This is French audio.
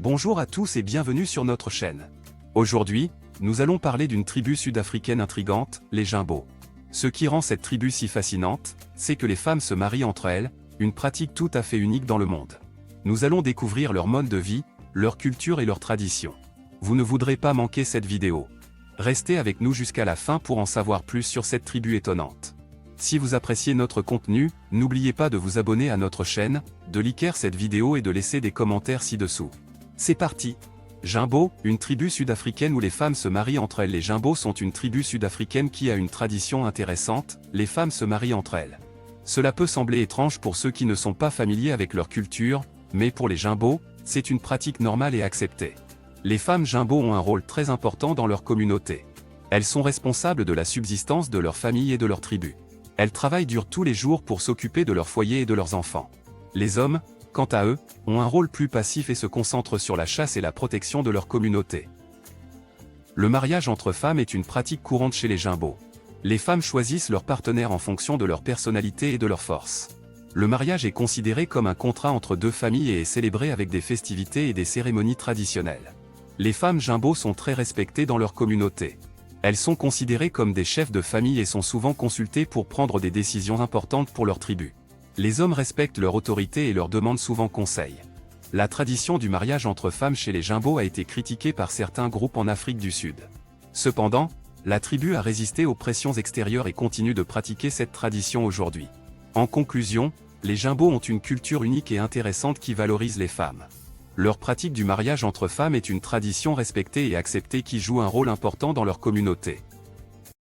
Bonjour à tous et bienvenue sur notre chaîne. Aujourd'hui, nous allons parler d'une tribu sud-africaine intrigante, les Jimbo. Ce qui rend cette tribu si fascinante, c'est que les femmes se marient entre elles, une pratique tout à fait unique dans le monde. Nous allons découvrir leur mode de vie, leur culture et leurs traditions. Vous ne voudrez pas manquer cette vidéo. Restez avec nous jusqu'à la fin pour en savoir plus sur cette tribu étonnante. Si vous appréciez notre contenu, n'oubliez pas de vous abonner à notre chaîne, de liker cette vidéo et de laisser des commentaires ci-dessous. C'est parti! Jimbo, une tribu sud-africaine où les femmes se marient entre elles. Les Jimbo sont une tribu sud-africaine qui a une tradition intéressante, les femmes se marient entre elles. Cela peut sembler étrange pour ceux qui ne sont pas familiers avec leur culture, mais pour les Jimbo, c'est une pratique normale et acceptée. Les femmes Jimbo ont un rôle très important dans leur communauté. Elles sont responsables de la subsistance de leur famille et de leur tribu. Elles travaillent dur tous les jours pour s'occuper de leur foyer et de leurs enfants. Les hommes, quant à eux, ont un rôle plus passif et se concentrent sur la chasse et la protection de leur communauté. Le mariage entre femmes est une pratique courante chez les Jimbo. Les femmes choisissent leur partenaire en fonction de leur personnalité et de leur force. Le mariage est considéré comme un contrat entre deux familles et est célébré avec des festivités et des cérémonies traditionnelles. Les femmes Jimbo sont très respectées dans leur communauté. Elles sont considérées comme des chefs de famille et sont souvent consultées pour prendre des décisions importantes pour leur tribu. Les hommes respectent leur autorité et leur demandent souvent conseil. La tradition du mariage entre femmes chez les Jimbo a été critiquée par certains groupes en Afrique du Sud. Cependant, la tribu a résisté aux pressions extérieures et continue de pratiquer cette tradition aujourd'hui. En conclusion, les Jimbo ont une culture unique et intéressante qui valorise les femmes. Leur pratique du mariage entre femmes est une tradition respectée et acceptée qui joue un rôle important dans leur communauté.